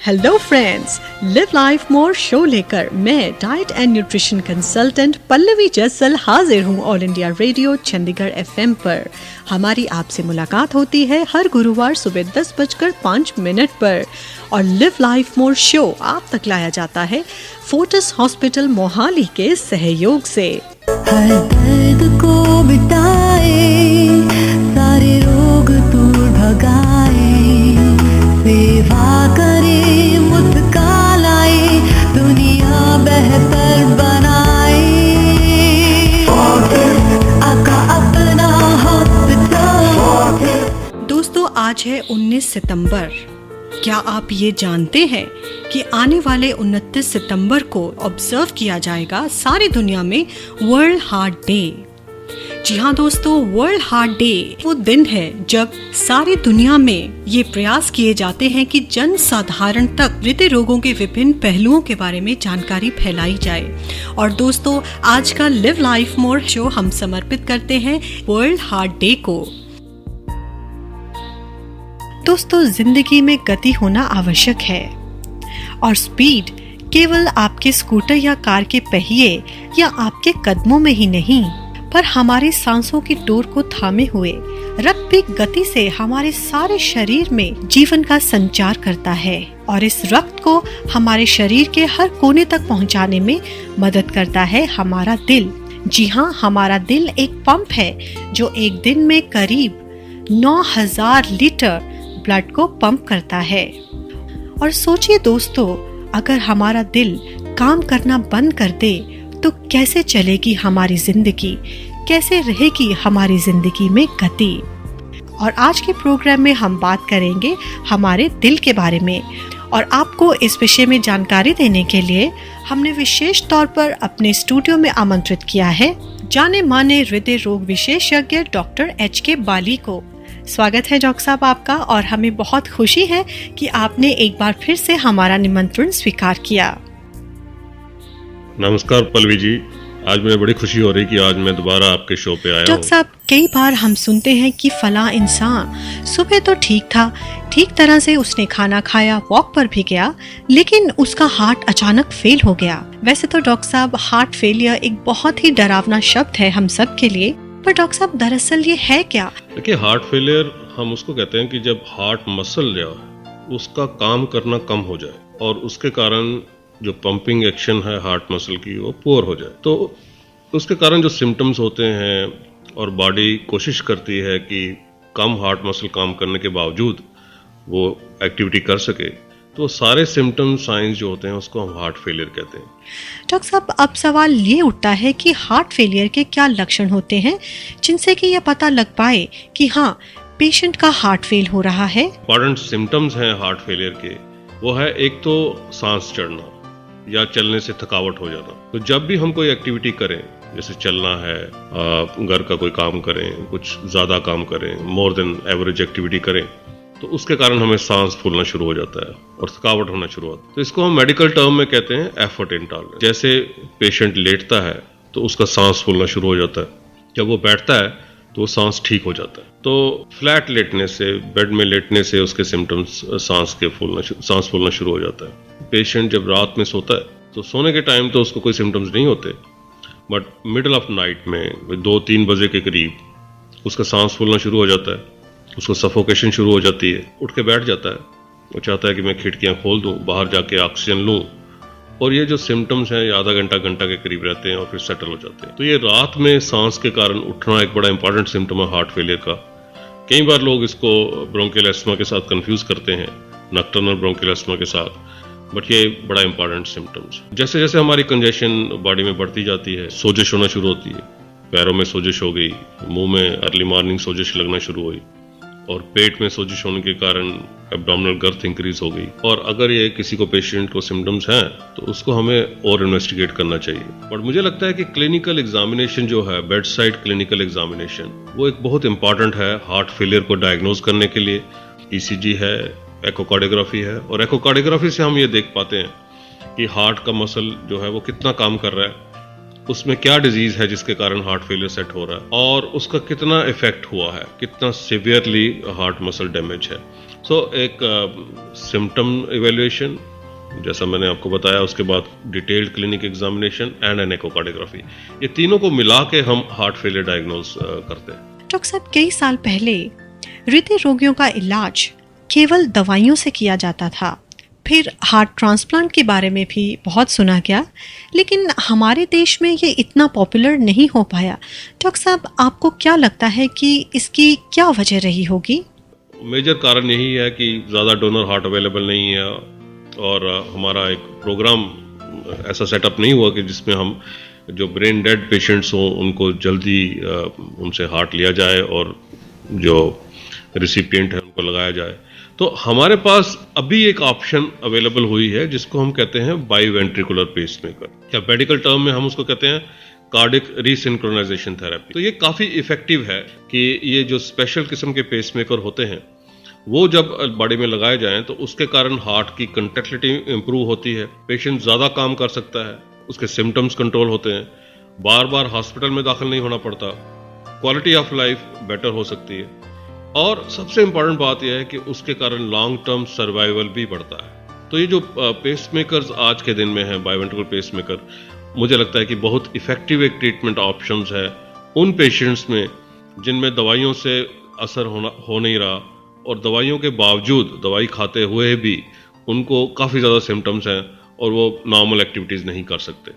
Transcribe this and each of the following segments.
Hello friends, live life more show लेकर मैं diet and nutrition consultant Pallavi Jaisal हाजिर हूँ All India Radio Chandigarh FM पर। हमारी आपसे मुलाकात होती है हर गुरुवार सुबह 10:05 पर और लिव लाइफ मोर शो आप तक लाया जाता है फोर्टिस हॉस्पिटल मोहाली के सहयोग से। हर दर्द को मिटाए, सारे रोग दूर भगाए, सेवा करे मुस्कालाए, दुनिया बेहतर बनाए, आका अपना हॉस्पिटल। दोस्तों, आज है 19 सितंबर। क्या आप ये जानते हैं कि आने वाले 29 सितंबर को ऑब्जर्व किया जाएगा सारी दुनिया में वर्ल्ड हार्ट डे। जी हाँ दोस्तों, वर्ल्ड हार्ट डे वो दिन है जब सारी दुनिया में ये प्रयास किए जाते हैं कि जन साधारण तक हृदय रोगों के विभिन्न पहलुओं के बारे में जानकारी फैलाई जाए। और दोस्तों, आज का लिव लाइफ मोर शो हम समर्पित करते हैं वर्ल्ड हार्ट डे को। दोस्तों, जिंदगी में गति होना आवश्यक है और स्पीड केवल आपके स्कूटर या कार के पहिए या आपके कदमों में ही नहीं, पर हमारी सांसों की डोर को थामे हुए रक्त भी गति से हमारे सारे शरीर में जीवन का संचार करता है और इस रक्त को हमारे शरीर के हर कोने तक पहुंचाने में मदद करता है हमारा दिल। जी हाँ, हमारा दिल एक पंप है जो एक दिन में करीब 9000 लीटर ब्लड को पंप करता है। और सोचिए दोस्तों, अगर हमारा दिल काम करना बंद कर दे तो कैसे चलेगी हमारी जिंदगी, कैसे रहेगी हमारी जिंदगी में गति। और आज के प्रोग्राम में हम बात करेंगे हमारे दिल के बारे में और आपको इस विषय में जानकारी देने के लिए हमने विशेष तौर पर अपने स्टूडियो में आमंत्रित किया है जाने माने हृदय रोग विशेषज्ञ डॉक्टर HK बाली को। स्वागत है डॉक्टर साहब आपका और हमें बहुत खुशी है कि आपने एक बार फिर से हमारा निमंत्रण स्वीकार किया। नमस्कार पल्लवी जी, आज मुझे बड़ी खुशी हो रही कि आज मैं दोबारा आपके शो पे आया हूँ। डॉक्टर साहब, कई बार हम सुनते हैं कि फला इंसान सुबह तो ठीक था, ठीक तरह से उसने खाना खाया, वॉक पर भी गया, लेकिन उसका हार्ट अचानक फेल हो गया। वैसे तो डॉक्टर साहब, हार्ट फेलियर एक बहुत ही डरावना शब्द है हम सब के लिए, पर डॉक्टर साहब दरअसल ये है क्या? देखिए, हार्ट फेलियर हम उसको कहते हैं कि जब हार्ट मसल जो है उसका काम करना कम हो जाए और उसके कारण जो पंपिंग एक्शन है हार्ट मसल की वो पुअर हो जाए, तो उसके कारण जो सिम्टम्स होते हैं और बॉडी कोशिश करती है कि कम हार्ट मसल काम करने के बावजूद वो एक्टिविटी कर सके, तो सारे सिम्टम्स साइंस जो होते हैं उसको हम हार्ट फेलियर कहते हैं। डॉक्टर साहब, अब सवाल ये उठता है कि हार्ट फेलियर के क्या लक्षण होते हैं जिनसे कि यह पता लग पाए कि हाँ, पेशेंट का हार्ट फेल हो रहा है। इंपॉर्टेंट सिम्टम्स हैं हार्ट फेलियर के, वो है एक तो सांस चढ़ना या चलने से थकावट हो जाना। तो जब भी हम कोई एक्टिविटी करें, जैसे चलना है, घर का कोई काम करें, कुछ ज्यादा काम करें, मोर देन एवरेज एक्टिविटी करें, तो उसके कारण हमें सांस फूलना शुरू हो जाता है और थकावट होना शुरू होता है। तो इसको हम मेडिकल टर्म में कहते हैं एफर्ट इंटॉलरेंस। जैसे पेशेंट लेटता है तो उसका सांस फूलना शुरू हो जाता है, जब वो बैठता है तो सांस ठीक हो जाता है। तो फ्लैट लेटने से, बेड में लेटने से उसके सिम्टम्स सांस फूलना शुरू हो जाता है। पेशेंट जब रात में सोता है तो सोने के टाइम तो उसको कोई सिम्टम्स नहीं होते, बट मिडल ऑफ नाइट में 2-3 बजे के करीब उसका सांस फूलना शुरू हो जाता है, उसको सफोकेशन शुरू हो जाती है, उठ के बैठ जाता है, वो चाहता है कि मैं खिड़कियां खोल दूं, बाहर जाके ऑक्सीजन लूं, और ये जो सिम्टम्स हैं आधा घंटा के करीब रहते हैं और फिर सेटल हो जाते हैं। तो ये रात में सांस के कारण उठना एक बड़ा इंपॉर्टेंट सिम्टम है हार्ट फेलियर का। कई बार लोग इसको ब्रोंकियल एस्थमा के साथ कंफ्यूज करते हैं, नॉकटर्नल ब्रोंकियल एस्थमा के साथ, बट ये बड़ा इंपॉर्टेंट सिम्टम्स। जैसे जैसे हमारी कंजेशन बॉडी में बढ़ती जाती है, सोजिश होना शुरू होती है, पैरों में सोजिश हो गई, मुंह में अर्ली मॉर्निंग सोजिश लगना शुरू हुई और पेट में सोजिश होने के कारण एब्डोमिनल गर्थ इंक्रीज हो गई। और अगर ये किसी को पेशेंट को सिम्टम्स हैं तो उसको हमें और इन्वेस्टिगेट करना चाहिए। बट मुझे लगता है कि क्लिनिकल एग्जामिनेशन जो है, बेड साइड क्लिनिकल एग्जामिनेशन, वो एक बहुत इंपॉर्टेंट है हार्ट फेलियर को डायग्नोज करने के लिए। ECG है, एकोकार्डियोग्राफी है, और एकोकार्डियोग्राफी से हम ये देख पाते हैं कि हार्ट का मसल जो है वो कितना काम कर रहा है, उसमें क्या डिजीज है जिसके कारण हार्ट फेलियर सेट हो रहा है और उसका कितना इफेक्ट हुआ है, कितना सिवियरली हार्ट मसल डैमेज है। सो एक सिम्टम इवेल्युएशन, जैसा मैंने आपको बताया, उसके बाद detailed clinic examination and an echocardiography, ये तीनों को मिला के हम हार्ट फेलियर डायग्नोज करते हैं। डॉक्टर साहब, कई साल पहले हृदय रोगियों का इलाज केवल दवाइयों से किया जाता था। फिर हार्ट ट्रांसप्लांट के बारे में भी बहुत सुना गया, लेकिन हमारे देश में ये इतना पॉपुलर नहीं हो पाया। डॉक्टर साहब, आपको क्या लगता है कि इसकी क्या वजह रही होगी? मेजर कारण यही है कि ज़्यादा डोनर हार्ट अवेलेबल नहीं है और हमारा एक प्रोग्राम ऐसा सेटअप नहीं हुआ कि जिसमें हम जो ब्रेन डेड पेशेंट्स हों उनको जल्दी उनसे हार्ट लिया जाए और जो रिसिपिएंट है उनको लगाया जाए। तो हमारे पास अभी एक ऑप्शन अवेलेबल हुई है जिसको हम कहते हैं बाईवेंट्रिकुलर पेसमेकर, या मेडिकल टर्म में हम उसको कहते हैं कार्डिक रीसिंक्रोनाइजेशन थेरेपी। तो ये काफ़ी इफेक्टिव है कि ये जो स्पेशल किस्म के पेसमेकर होते हैं वो जब बॉडी में लगाए जाएं तो उसके कारण हार्ट की कंट्रैक्टिलिटी इंप्रूव होती है, पेशेंट ज़्यादा काम कर सकता है, उसके सिम्टम्स कंट्रोल होते हैं, बार बार हॉस्पिटल में दाखिल नहीं होना पड़ता, क्वालिटी ऑफ लाइफ बेटर हो सकती है, और सबसे इम्पॉर्टेंट बात यह है कि उसके कारण लॉन्ग टर्म सर्वाइवल भी बढ़ता है। तो ये जो पेसमेकर्स आज के दिन में हैं, बाईवेंट्रिकुलर पेसमेकर, मुझे लगता है कि बहुत इफेक्टिव एक ट्रीटमेंट ऑप्शंस है उन पेशेंट्स में जिनमें दवाइयों से असर हो नहीं रहा और दवाइयों के बावजूद, दवाई खाते हुए भी उनको काफ़ी ज़्यादा सिम्टम्स हैं और वो नॉर्मल एक्टिविटीज़ नहीं कर सकते।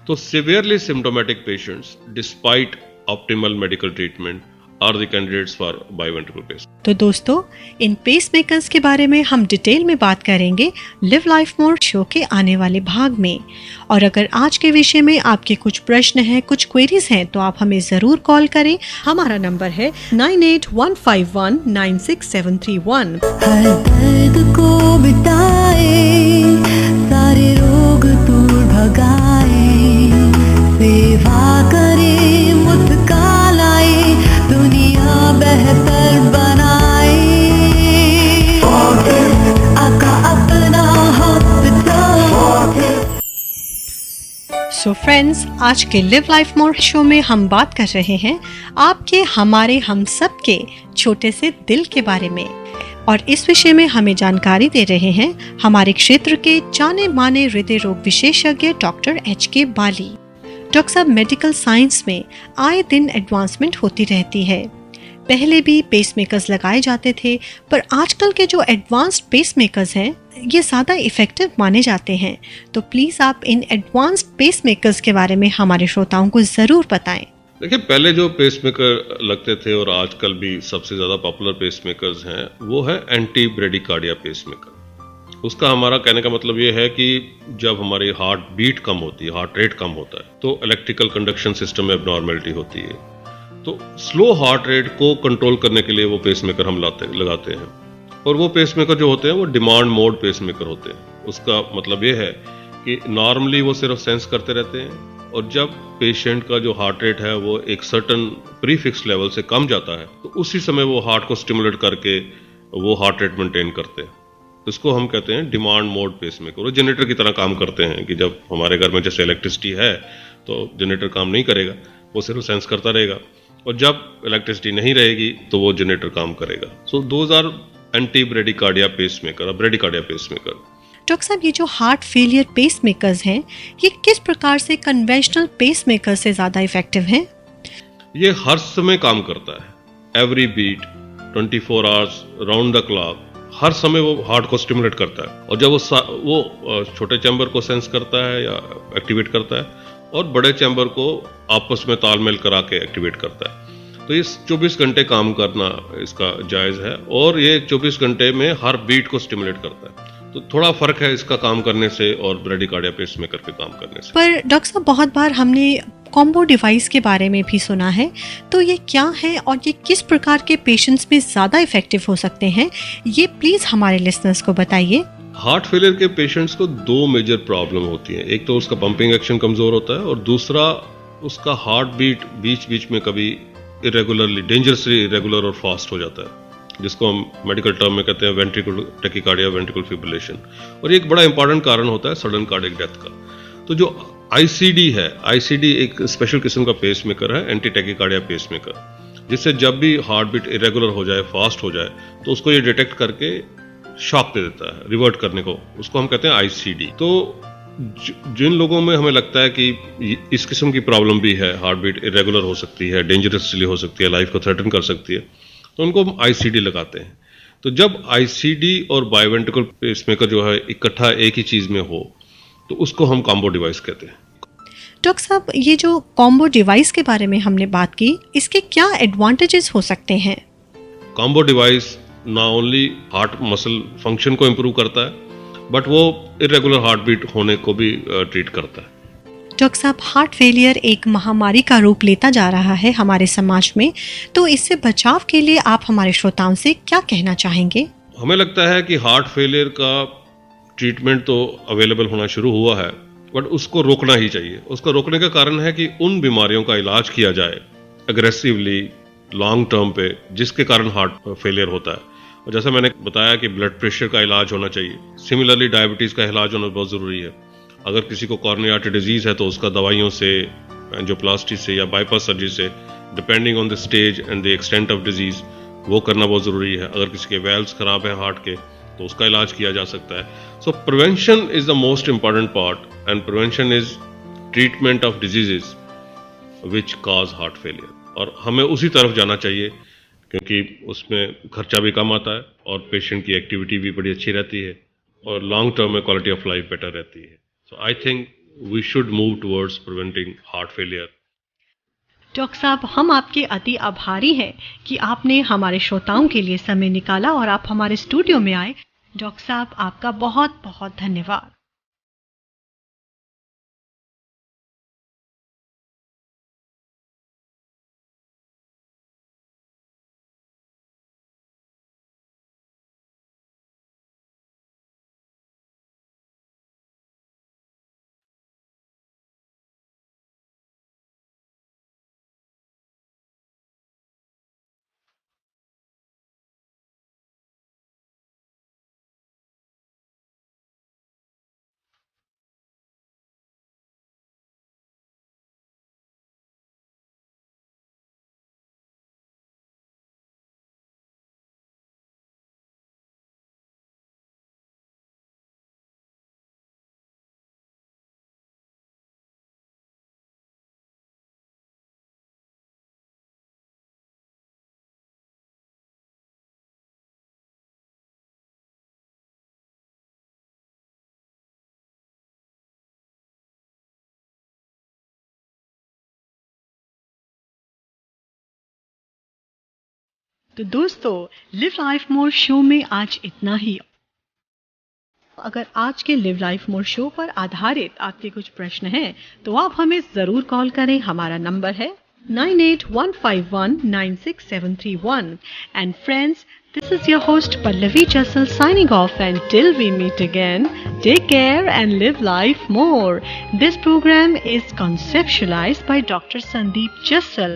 तो severely symptomatic patients despite optimal medical treatment are the candidates for biventricular pace. तो दोस्तों, इन पेसमेकर्स के बारे में हम डिटेल में बात करेंगे लिव लाइफ मोर शो के आने वाले भाग में। और अगर आज के विषय में आपके कुछ प्रश्न हैं, कुछ क्वेरीज हैं, तो आप हमें जरूर कॉल करें। हमारा नंबर है 9815196731। हर दर्द को मिटाए, सारे रोग दूर भगाए, सेवा करे, मुस्काए, दुनिया बेहतर बनाए। आका अपना हॉस्पिटल। सो फ्रेंड्स, आज के लिव लाइफ मोर शो में हम बात कर रहे हैं आपके, हमारे, हम सब के छोटे से दिल के बारे में। और इस विषय में हमें जानकारी दे रहे हैं हमारे क्षेत्र के जाने माने हृदय रोग विशेषज्ञ डॉक्टर HK बाली। डॉक्टर साहब, मेडिकल साइंस में आए दिन एडवांसमेंट होती रहती है। पहले भी पेसमेकर्स लगाए जाते थे, पर आजकल के जो एडवांस्ड पेसमेकर्स हैं ये ज़्यादा इफेक्टिव माने जाते हैं। तो प्लीज़ आप इन एडवांस्ड पेसमेकर्स के बारे में हमारे श्रोताओं को ज़रूर बताएं। देखिए, पहले जो पेसमेकर लगते थे और आजकल भी सबसे ज़्यादा पॉपुलर पेसमेकर्स हैं वो है एंटी ब्रेडिकार्डिया पेसमेकर। उसका हमारा कहने का मतलब ये है कि जब हमारी हार्ट बीट कम होती है, हार्ट रेट कम होता है, तो इलेक्ट्रिकल कंडक्शन सिस्टम में एबनॉर्मेलिटी होती है। तो स्लो हार्ट रेट को कंट्रोल करने के लिए वो पेसमेकर हम लगाते हैं। और वो पेसमेकर जो होते हैं वो डिमांड मोड पेसमेकर होते हैं। उसका मतलब ये है कि नॉर्मली वो सिर्फ सेंस करते रहते हैं, और जब पेशेंट का जो हार्ट रेट है वो एक सर्टन प्रीफिक्स लेवल से कम जाता है तो उसी समय वो हार्ट को स्टिमुलेट करके वो हार्ट रेट मेंटेन करते हैं। इसको हम कहते हैं डिमांड मोड पेसमेकर। वो जनरेटर की तरह काम करते हैं कि जब हमारे घर में जैसे इलेक्ट्रिसिटी है तो जनरेटर काम नहीं करेगा, वो सिर्फ सेंस करता रहेगा, और जब इलेक्ट्रिसिटी नहीं रहेगी तो वो जनरेटर काम करेगा। So those are anti bradycardia pacemaker, bradycardia pacemaker. Doctor साहब, ये जो हार्ट फेलियर पेसमेकर्स हैं ये किस प्रकार से कन्वेंशनल पेसमेकर से ज़्यादा इफेक्टिव हैं? ये हर समय काम करता है, every beat, 24 hours, round the clock, हर समय वो हार्ट को स्टिमुलेट करता है। और जब वो छोटे चैम्बर को सेंस करता है या एक्टिवेट करता है और बड़े चैम्बर को आपस में तालमेल करा के एक्टिवेट करता है, तो ये 24 घंटे काम करना इसका जायज़ है, और ये 24 घंटे में हर बीट को स्टिमुलेट करता है। तो थोड़ा फर्क है इसका काम करने से और ब्रेडिकार्डिया पेसमेकर के काम करने से। पर डॉक्टर साहब, बहुत बार हमने कॉम्बो डिवाइस के बारे में भी सुना है, तो ये क्या है और ये किस प्रकार के पेशेंट्स में ज़्यादा इफेक्टिव हो सकते हैं, ये प्लीज़ हमारे लिसनर्स को बताइए। हार्ट फेलियर के पेशेंट्स को दो मेजर प्रॉब्लम होती है। एक तो उसका पंपिंग एक्शन कमज़ोर होता है, और दूसरा उसका हार्ट बीट बीच बीच में कभी इरेगुलरली, डेंजरसली इरेगुलर और फास्ट हो जाता है, जिसको हम मेडिकल टर्म में कहते हैं वेंट्रिकुलर टैकीकार्डिया, वेंट्रिकुलर फिब्रिलेशन। और ये एक बड़ा इंपॉर्टेंट कारण होता है सडन कार्डियक डेथ का। तो जो ICD है, ICD एक स्पेशल किस्म का पेसमेकर है, एंटी टैकीकार्डिया पेसमेकर। जिससे जब भी हार्ट बीट इरेगुलर हो जाए, फास्ट हो जाए, तो उसको ये डिटेक्ट करके शॉक दे देता है, रिवर्ट करने को। उसको हम कहते हैं आईसीडी। तो जिन लोगों में हमें लगता है कि इस किस्म की प्रॉब्लम भी है, हार्ट बीट इरेगुलर हो सकती है, डेंजरसली हो सकती है, लाइफ को थ्रेटन कर सकती है, तो उनको हम आईसीडी लगाते हैं। तो जब आईसीडी और बायोवेंट्रिकल पेसमेकर जो है इकट्ठा एक ही चीज में हो, तो उसको हम कॉम्बो डिवाइस कहते हैं। डॉक्टर साहब, ये जो कॉम्बो डिवाइस के बारे में हमने बात की, इसके क्या एडवांटेजेस हो सकते हैं? कॉम्बो डिवाइस ना ओनली हार्ट मसल फंक्शन को इम्प्रूव करता है, बट वो इरेगुलर हार्ट बीट होने को भी ट्रीट करता है। डॉक्टर साहब, हार्ट फेलियर एक महामारी का रूप लेता जा रहा है हमारे समाज में, तो इससे बचाव के लिए आप हमारे श्रोताओं से क्या कहना चाहेंगे? हमें लगता है कि हार्ट फेलियर का ट्रीटमेंट तो अवेलेबल होना शुरू हुआ है, बट उसको रोकना ही चाहिए। उसको रोकने का कारण है कि उन बीमारियों का इलाज किया जाए एग्रेसिवली, लॉन्ग टर्म पे, जिसके कारण हार्ट फेलियर होता है। और जैसा मैंने बताया कि ब्लड प्रेशर का इलाज होना चाहिए, सिमिलरली डायबिटीज का इलाज होना बहुत ज़रूरी है। अगर किसी को कॉर्निया आर्टरी डिजीज है तो उसका दवाइयों से, एंजियोप्लास्टी से या बाईपास सर्जरी से, depending on the stage and the extent of disease, वो करना बहुत ज़रूरी है। अगर किसी के वेल्व्स खराब हैं हार्ट के, तो उसका इलाज किया जा सकता है। सो prevention is the most important part, and prevention is treatment of diseases which cause heart failure. और हमें उसी तरफ जाना चाहिए, क्योंकि उसमें खर्चा भी कम आता है और पेशेंट की एक्टिविटी भी बड़ी अच्छी रहती है और लॉन्ग टर्म में क्वालिटी ऑफ लाइफ बेटर रहती है। So I think we should move towards preventing heart failure. Doctor साहब, हम आपके अति आभारी हैं कि आपने हमारे श्रोताओं के लिए समय निकाला और आप हमारे स्टूडियो में आए। डॉक्टर साहब, आपका बहुत बहुत धन्यवाद। तो दोस्तों, लिव लाइफ मोर शो में आज इतना ही। अगर आज के लिव लाइफ मोर शो पर आधारित आपके कुछ प्रश्न हैं, तो आप हमें जरूर कॉल करें। हमारा नंबर है 9815196731। And friends, this is your host Pallavi Jassal signing off, and till we meet again, take care and live life more. This program is conceptualized by Dr. Sandeep Jassal.